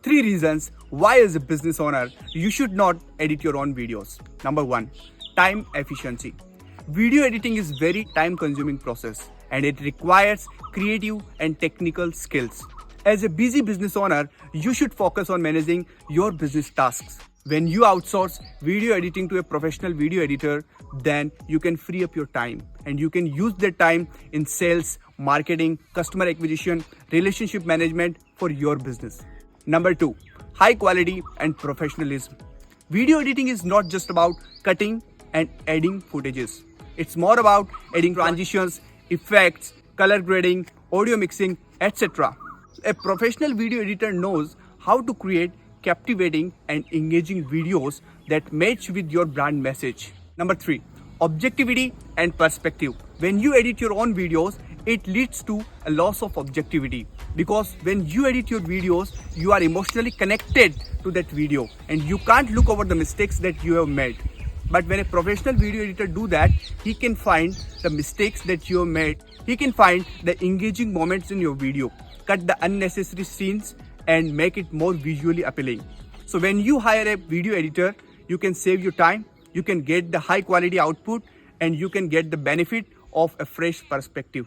3 reasons why, as a business owner, you should not edit your own videos. Number 1, time efficiency. Video editing is very time consuming process and it requires creative and technical skills. As a busy business owner, you should focus on managing your business tasks. When you outsource video editing to a professional video editor, then you can free up your time and you can use that time in sales, marketing, customer acquisition, relationship management for your business. Number 2, high quality and professionalism. Video editing is not just about cutting and adding footages. It's more about adding transitions, effects, color grading, audio mixing, etc. A professional video editor knows how to create captivating and engaging videos that match with your brand message. Number 3, objectivity and perspective. When you edit your own videos, it leads to a loss of objectivity because when you edit your videos, you are emotionally connected to that video and you can't look over the mistakes that you have made. But when a professional video editor do that, he can find the mistakes that you have made. He can find the engaging moments in your video, cut the unnecessary scenes and make it more visually appealing. So when you hire a video editor, you can save your time, you can get the high quality output and you can get the benefit of a fresh perspective.